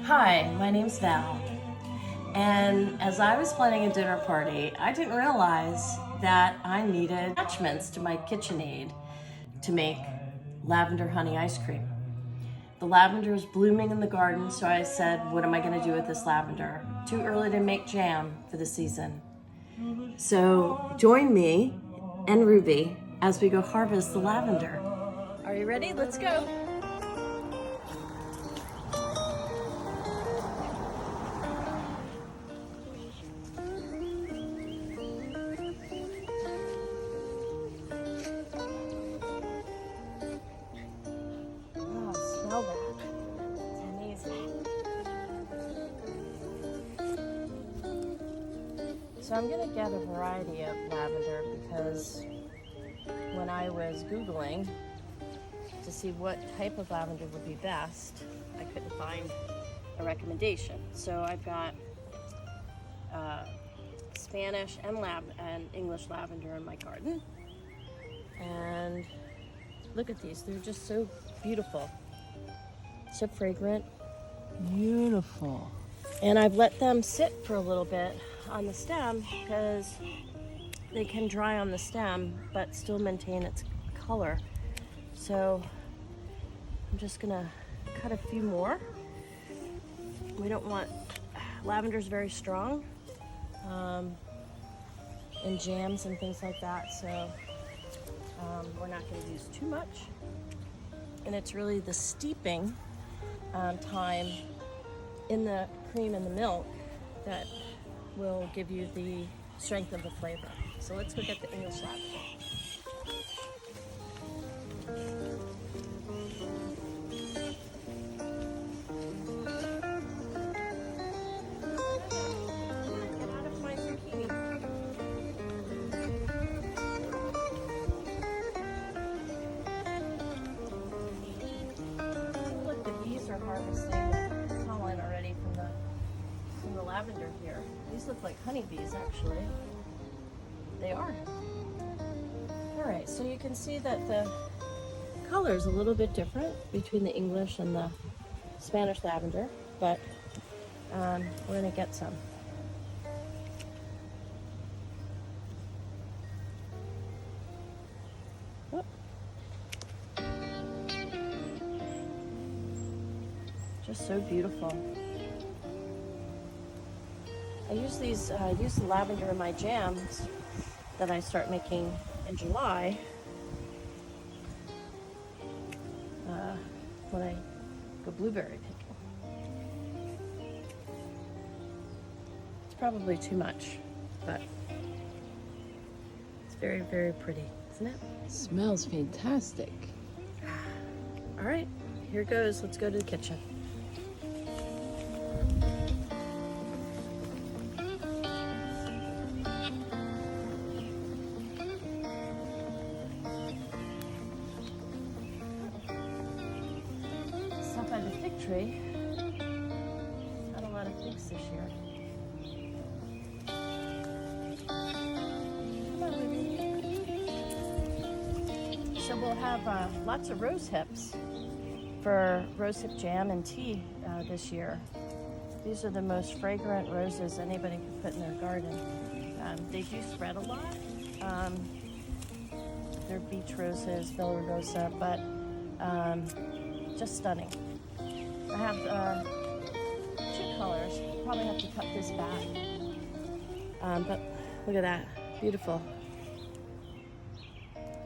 Hi, my name's Val, and as I was planning a dinner party, I didn't realize that I needed attachments to my KitchenAid to make lavender honey ice cream. The lavender is blooming in the garden, so I said, what am I going to do with this lavender? Too early to make jam for the season. So join me and Ruby as we go harvest the lavender. Are you ready? Let's go. Smell that. It's amazing. So I'm going to get a variety of lavender because when I was Googling to see what type of lavender would be best, I couldn't find a recommendation. So I've got Spanish and English lavender in my garden. And look at these. They're just so beautiful. So fragrant. Beautiful. And I've let them sit for a little bit on the stem because they can dry on the stem but still maintain its color. So I'm just gonna cut a few more. We don't want, lavender's very strong in jams and things like that, so we're not gonna use too much. And it's really the steeping time in the cream and the milk that will give you the strength of the flavor. So let's go get the English lavender. Get out of my zucchini. Look, the bees are harvesting pollen already from the lavender here. These look like honeybees, actually. They are. All right, so you can see that the color is a little bit different between the English and the Spanish lavender, but we're gonna get some. Oh. Just so beautiful. I use the lavender in my jams that I start making in July when I go blueberry picking. It's probably too much, but it's very, very pretty, isn't it? Smells fantastic. All right, here goes. Let's go to the kitchen. Up by the fig tree. Had a lot of figs this year. Come on, Ruby. So we'll have lots of rose hips for rose hip jam and tea this year. These are the most fragrant roses anybody could put in their garden. They do spread a lot. They're beach roses, Bella Rosa, but just stunning. I have two colors. Probably have to cut this back. But look at that, beautiful.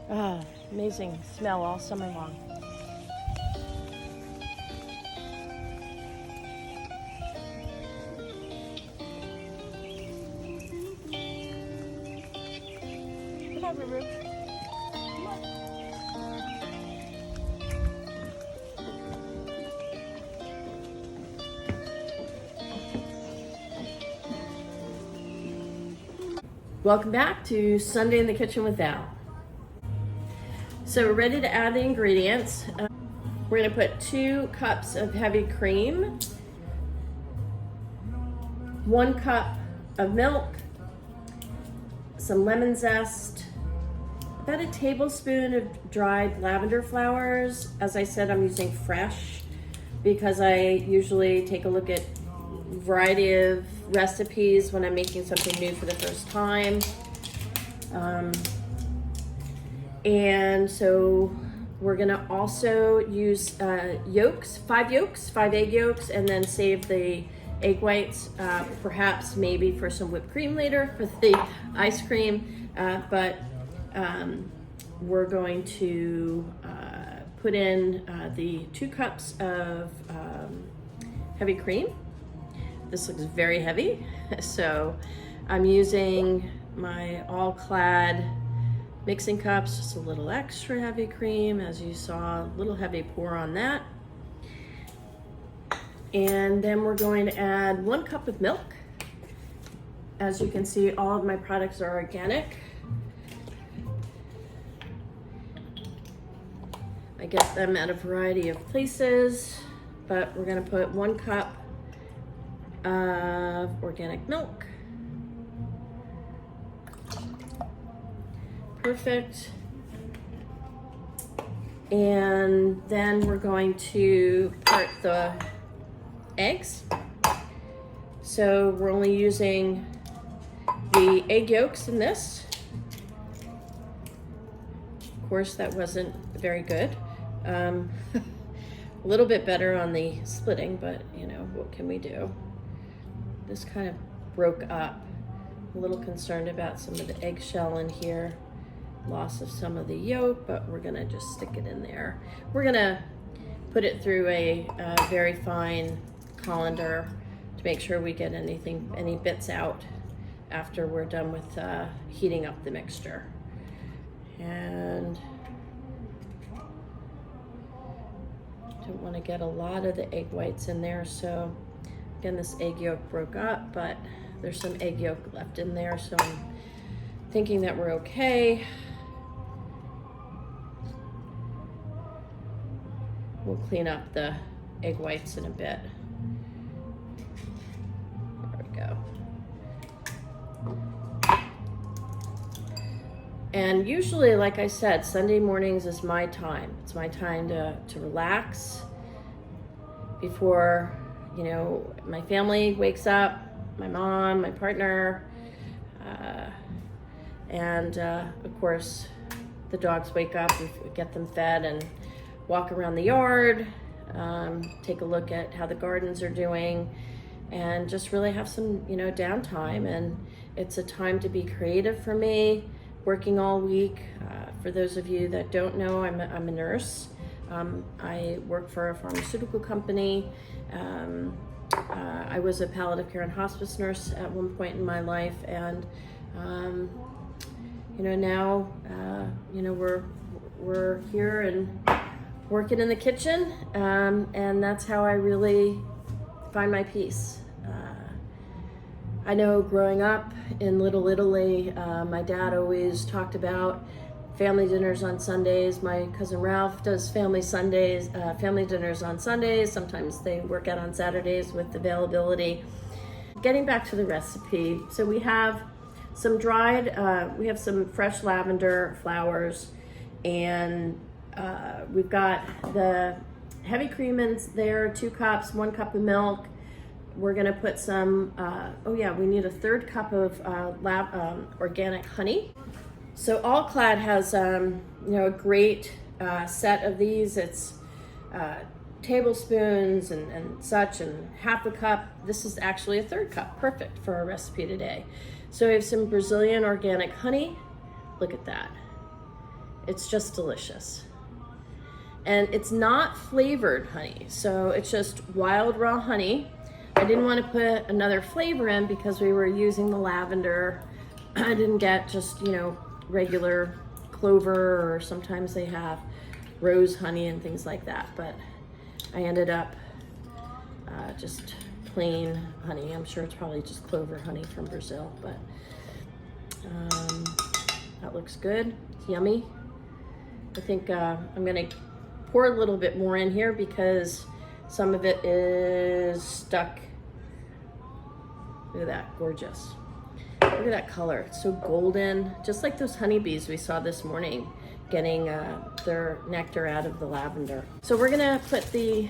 Ah, amazing smell all summer long. Come on, Ruru. Come on. Welcome back to Sunday in the Kitchen with Val. So we're ready to add the ingredients. We're going to put 2 cups of heavy cream, 1 cup of milk, some lemon zest, about a tablespoon of dried lavender flowers. As I said, I'm using fresh because I usually take a look at a variety of recipes when I'm making something new for the first time. And so we're gonna also use yolks, 5 egg yolks, and then save the egg whites, perhaps maybe for some whipped cream later for the ice cream, but we're going to put in the 2 cups of heavy cream. This looks very heavy, so I'm using my all-clad mixing cups, just a little extra heavy cream, as you saw, a little heavy pour on that. And then we're going to add 1 cup of milk. As you can see, all of my products are organic. I get them at a variety of places, but we're gonna put 1 cup of organic milk. Perfect. And then we're going to part the eggs. So we're only using the egg yolks in this. Of course, that wasn't very good. A little bit better on the splitting, but you know, what can we do? This kind of broke up. I'm a little concerned about some of the eggshell in here. Loss of some of the yolk, but we're gonna just stick it in there. We're gonna put it through a very fine colander to make sure we get any bits out after we're done with heating up the mixture. And don't want to get a lot of the egg whites in there, so again, this egg yolk broke up, but there's some egg yolk left in there, so I'm thinking that we're okay. We'll clean up the egg whites in a bit. There we go. And usually, like I said, Sunday mornings is my time. It's my time to relax before, you know, my family wakes up, my mom, my partner, and of course, the dogs wake up, we get them fed and walk around the yard, take a look at how the gardens are doing, and just really have some, you know, downtime. And it's a time to be creative for me, working all week. For those of you that don't know, I'm a nurse. I work for a pharmaceutical company. I was a palliative care and hospice nurse at one point in my life, and you know, now you know, we're here and working in the kitchen, and that's how I really find my peace. I know growing up in Little Italy, my dad always talked about family dinners on Sundays. My cousin Ralph does family dinners on Sundays. Sometimes they work out on Saturdays with availability. Getting back to the recipe, so we have some we have some fresh lavender flowers, and we've got the heavy cream in there, 2 cups, 1 cup of milk. We're gonna put some, oh yeah, we need a 1/3 cup of organic honey. So All Clad has, you know, a great set of these. It's tablespoons and such, and 1/2 cup. This is actually a 1/3 cup, perfect for our recipe today. So we have some Brazilian organic honey. Look at that. It's just delicious. And it's not flavored honey, so it's just wild raw honey. I didn't want to put another flavor in because we were using the lavender. I didn't get just, you know, regular clover, or sometimes they have rose honey and things like that, but I ended up just plain honey. I'm sure it's probably just clover honey from Brazil, but that looks good. It's yummy. I think I'm gonna pour a little bit more in here because some of it is stuck. Look at that, gorgeous. Look at that color, it's so golden, just like those honeybees we saw this morning getting their nectar out of the lavender. So we're gonna put the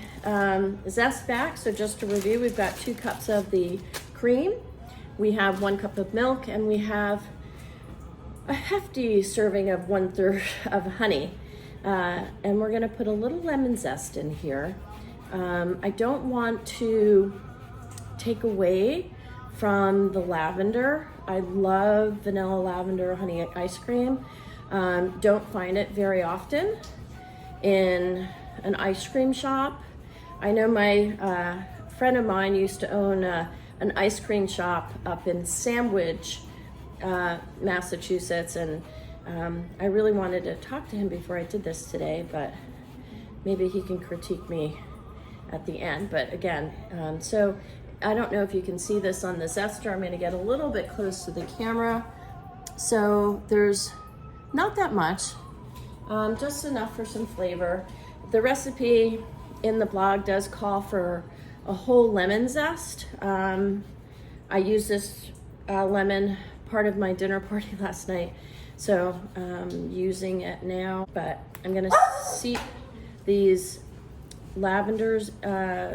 zest back. So just to review, we've got 2 cups of the cream, we have 1 cup of milk, and we have a hefty serving of 1/3 of honey. And we're gonna put a little lemon zest in here. I don't want to take away from the lavender. I love vanilla lavender honey ice cream. Don't find it very often in an ice cream shop. I know my friend of mine used to own an ice cream shop up in Sandwich, Massachusetts, and I really wanted to talk to him before I did this today, but maybe he can critique me at the end. But again, so I don't know if you can see this on the zester. I'm going to get a little bit close to the camera. So there's not that much, just enough for some flavor. The recipe in the blog does call for a whole lemon zest. I used this lemon part of my dinner party last night, so I'm using it now. But I'm gonna seep these lavender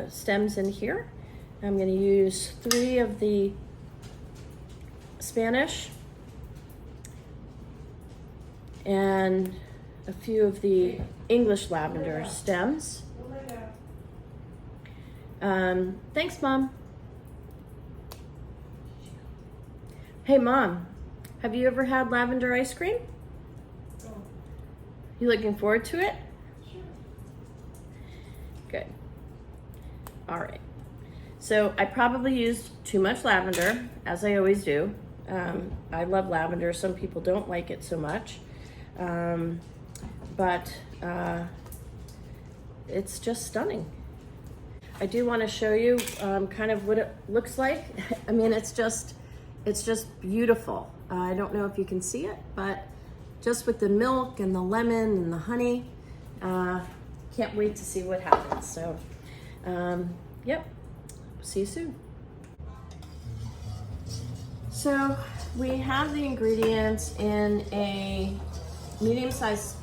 stems in here. I'm gonna use 3 of the Spanish and a few of the English lavender stems. Thanks, Mom. Hey, Mom, have you ever had lavender ice cream? You looking forward to it? Good. All right. So I probably used too much lavender, as I always do. I love lavender. Some people don't like it so much. But it's just stunning. I do want to show you kind of what it looks like. I mean, it's just beautiful. I don't know if you can see it, but just with the milk and the lemon and the honey, can't wait to see what happens. So, yep, see you soon. So we have the ingredients in a medium-sized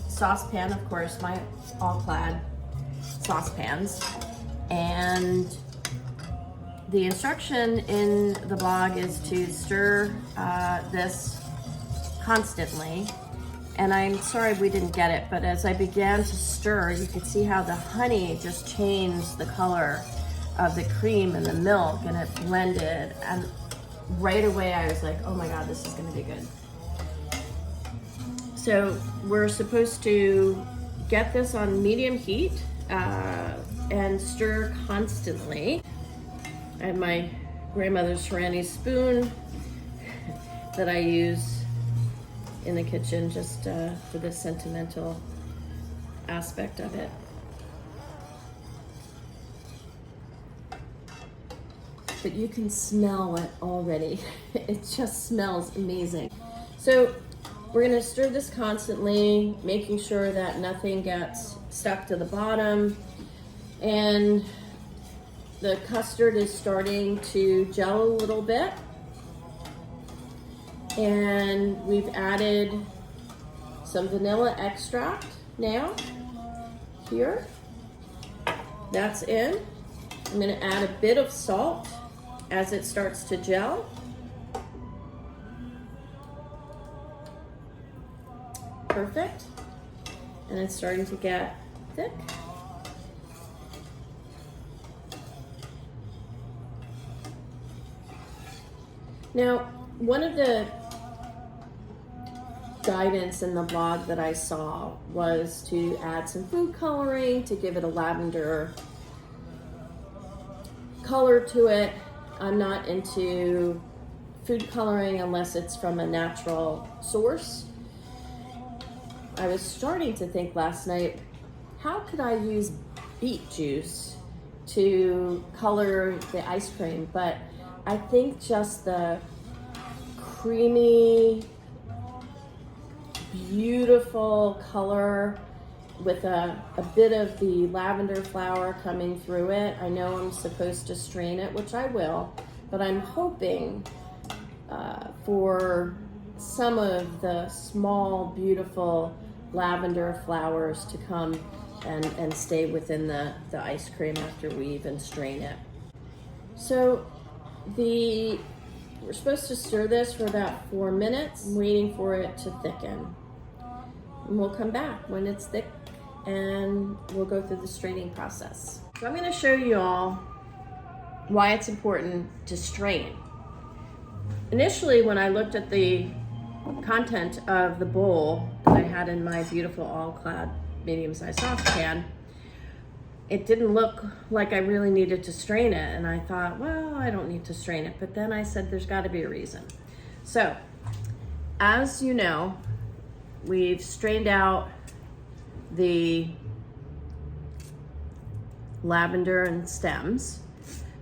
saucepan, of course, my all-clad saucepans. And the instruction in the blog is to stir this constantly. And I'm sorry we didn't get it, but as I began to stir, you could see how the honey just changed the color of the cream and the milk, and it blended. And right away I was like, oh my God, this is gonna be good. So we're supposed to get this on medium heat and stir constantly. I have my grandmother's Serrani spoon that I use in the kitchen just for the sentimental aspect of it. But you can smell it already. It just smells amazing. So we're gonna stir this constantly, making sure that nothing gets stuck to the bottom. And the custard is starting to gel a little bit. And we've added some vanilla extract now, here. That's in. I'm gonna add a bit of salt as it starts to gel. Perfect. And it's starting to get thick. Now, one of the guidance in the blog that I saw was to add some food coloring to give it a lavender color to it. I'm not into food coloring unless it's from a natural source. I was starting to think last night, how could I use beet juice to color the ice cream? But I think just the creamy, beautiful color with a bit of the lavender flower coming through it. I know I'm supposed to strain it, which I will, but I'm hoping for some of the small, beautiful lavender flowers to come and stay within the ice cream after we even strain it. So we're supposed to stir this for about 4 minutes, waiting for it to thicken. And we'll come back when it's thick and we'll go through the straining process. So I'm gonna show you all why it's important to strain. Initially, when I looked at the content of the bowl that I had in my beautiful all-clad medium-sized saucepan, it didn't look like I really needed to strain it. And I thought, well, I don't need to strain it. But then I said, there's gotta be a reason. So, as you know, we've strained out the lavender and stems,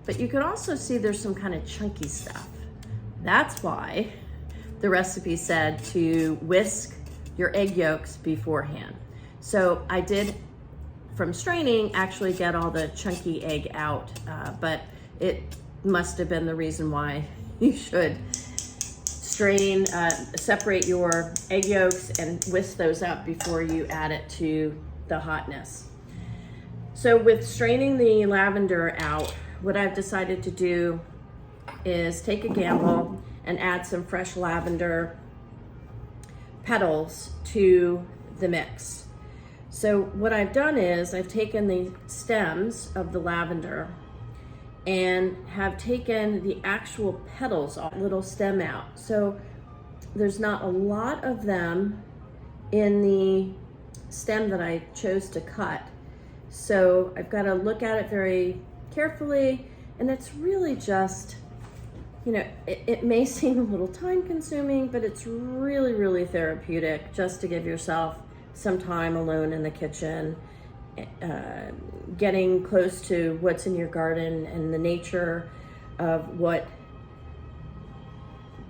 but you can also see there's some kind of chunky stuff. That's why the recipe said to whisk your egg yolks beforehand. So I did, from straining, actually get all the chunky egg out, but it must have been the reason why you should strain, separate your egg yolks and whisk those up before you add it to the hotness. So with straining the lavender out, what I've decided to do is take a gamble and add some fresh lavender petals to the mix. So what I've done is I've taken the stems of the lavender and have taken the actual petals off, little stem out. So there's not a lot of them in the stem that I chose to cut. So I've got to look at it very carefully, and it's really just, you know, it may seem a little time consuming, but it's really, really therapeutic just to give yourself some time alone in the kitchen, getting close to what's in your garden and the nature of what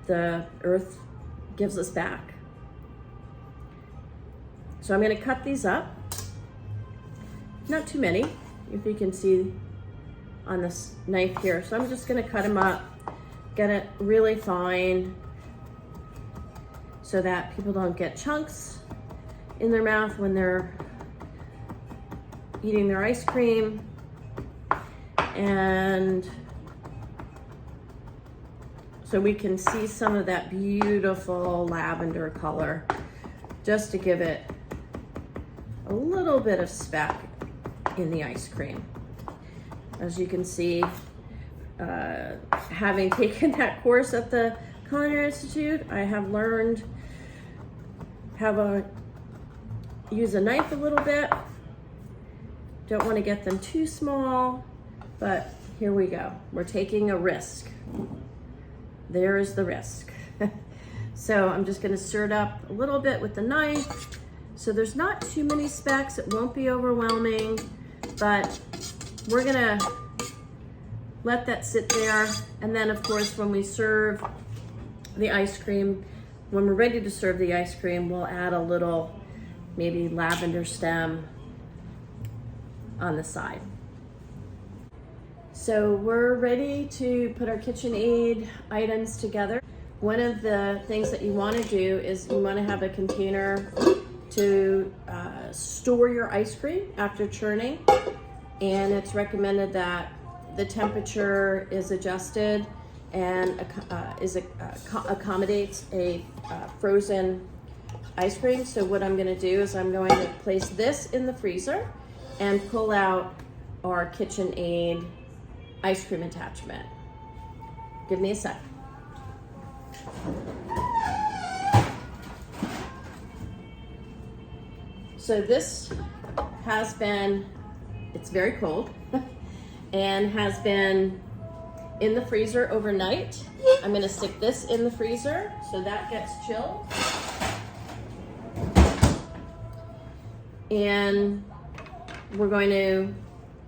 the earth gives us back. So I'm going to cut these up, not too many, if you can see on this knife here. So I'm just going to cut them up, get it really fine so that people don't get chunks in their mouth when they're eating their ice cream. And so we can see some of that beautiful lavender color, just to give it a little bit of speck in the ice cream. As you can see, having taken that course at the Culinary Institute, I have learned how to use a knife a little bit. Don't want to get them too small, but here we go. We're taking a risk. There is the risk. So I'm just going to stir it up a little bit with the knife. So there's not too many specks. It won't be overwhelming, but we're going to let that sit there. And then of course, when we serve the ice cream, when we're ready to serve the ice cream, we'll add a little maybe lavender stem on the side. So we're ready to put our KitchenAid items together. One of the things that you want to do is you want to have a container to store your ice cream after churning, and it's recommended that the temperature is adjusted and accommodates a frozen ice cream. So what I'm going to do is I'm going to place this in the freezer and pull out our KitchenAid ice cream attachment. Give me a sec. So this has been, it's very cold and has been in the freezer overnight. I'm going to stick this in the freezer so that gets chilled. And we're going to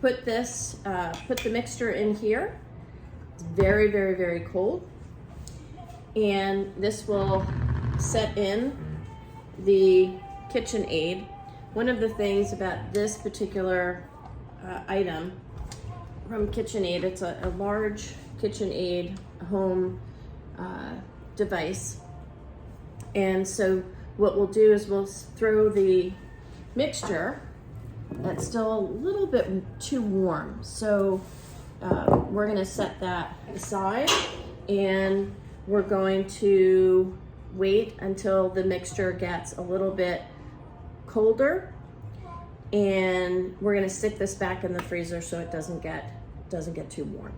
put this, put the mixture in here. It's very, very, very cold. And this will set in the KitchenAid. One of the things about this particular item from KitchenAid, it's a large KitchenAid home device. And so what we'll do is we'll throw the mixture that's still a little bit too warm. So we're gonna set that aside, and we're going to wait until the mixture gets a little bit colder, and we're gonna stick this back in the freezer so it doesn't get too warm.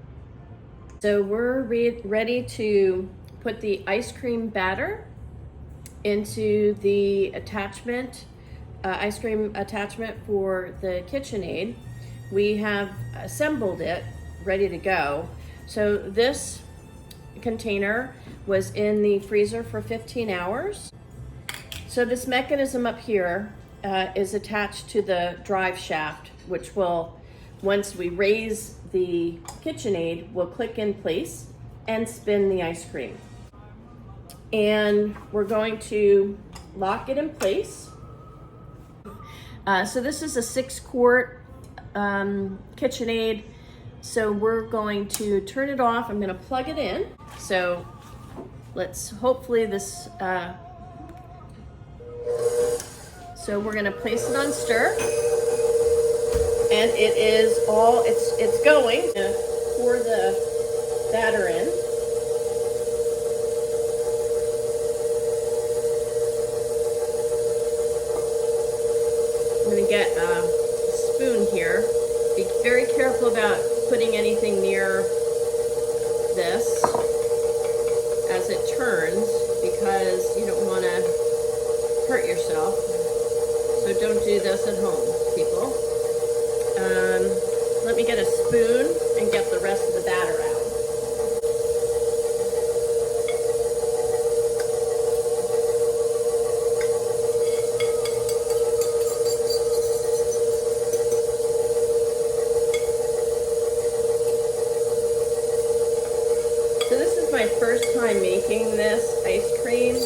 So we're ready to put the ice cream batter into the attachment, ice cream attachment for the KitchenAid. We have assembled it, ready to go. So this container was in the freezer for 15 hours. So this mechanism up here is attached to the drive shaft, which will, once we raise the KitchenAid, will click in place and spin the ice cream. And we're going to lock it in place. So this is a 6-quart KitchenAid. So we're going to turn it off. I'm gonna plug it in. So let's hopefully this, so we're gonna place it on stir. And it is all, it's going. Pour the batter in. I'm gonna get a spoon here. Be very careful about putting anything near this as it turns, because you don't wanna hurt yourself. So don't do this at home, people. Let me get a spoon and get the rest of the batter out. So this is my first time making this ice cream.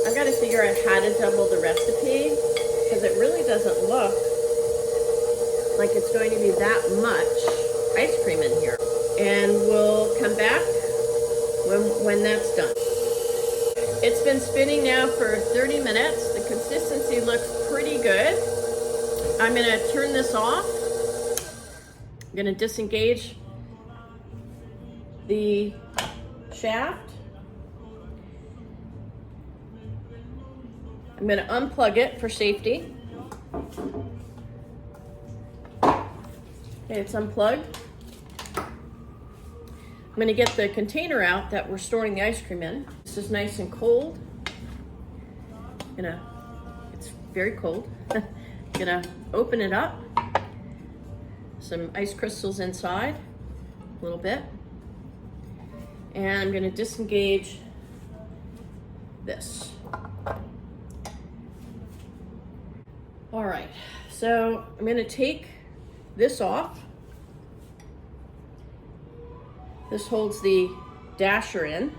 I've got to figure out how to double the recipe, because it really doesn't look like it's going to be that much ice cream in here. And we'll come back when that's done. It's been spinning now for 30 minutes. The consistency looks pretty good. I'm gonna turn this off. I'm gonna disengage the shaft. I'm gonna unplug it for safety. Okay, it's unplugged. I'm gonna get the container out that we're storing the ice cream in. This is nice and cold. It's very cold. Gonna open it up. Some ice crystals inside, a little bit. And I'm gonna disengage this. All right, so I'm gonna take this off. This holds the dasher in.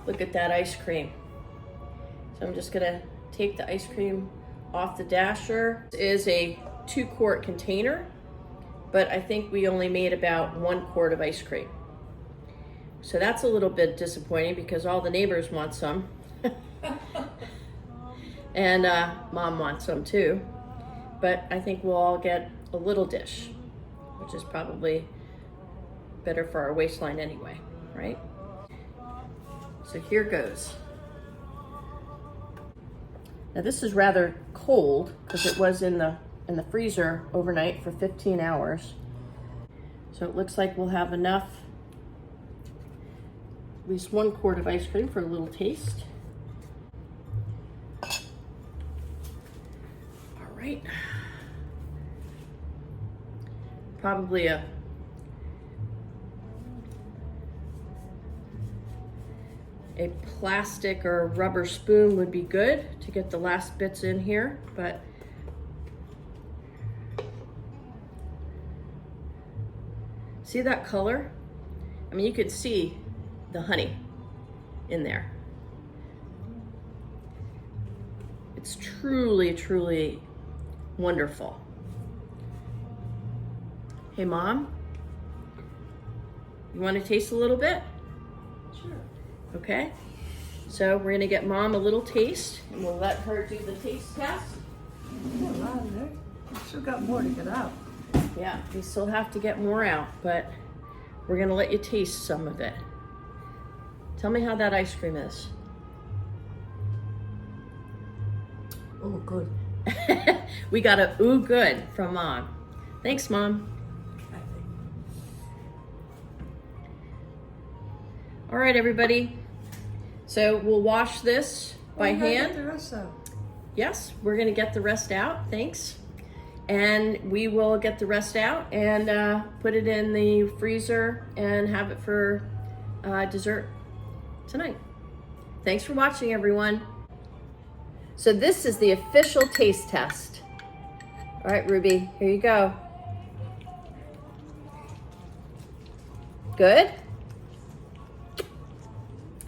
Look at that ice cream. So I'm just gonna take the ice cream off the dasher. This is a 2-quart container, but I think we only made about 1 quart of ice cream. So that's a little bit disappointing because all the neighbors want some. And Mom wants some too. But I think we'll all get a little dish, which is probably better for our waistline anyway, right? So here goes. Now this is rather cold because it was in the freezer overnight for 15 hours. So it looks like we'll have enough, at least 1 quart of ice cream for a little taste. All right. Probably a plastic or rubber spoon would be good to get the last bits in here, but see that color? I mean, you could see the honey in there. It's truly, truly wonderful. Hey, Mom, you want to taste a little bit? Sure. Okay. So we're gonna get Mom a little taste, and we'll let her do the taste test. Yeah, Lavender. You still got more to get out. Yeah, we still have to get more out, but we're gonna let you taste some of it. Tell me how that ice cream is. Oh, good. We got a ooh good from Mom. Thanks, Mom. All right, everybody. So we'll wash this by hand. Get the rest out. Yes, we're gonna get the rest out, thanks. And we will get the rest out and put it in the freezer and have it for dessert tonight. Thanks for watching, everyone. So this is the official taste test. All right, Ruby, here you go. Good?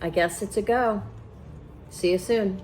I guess it's a go. See you soon.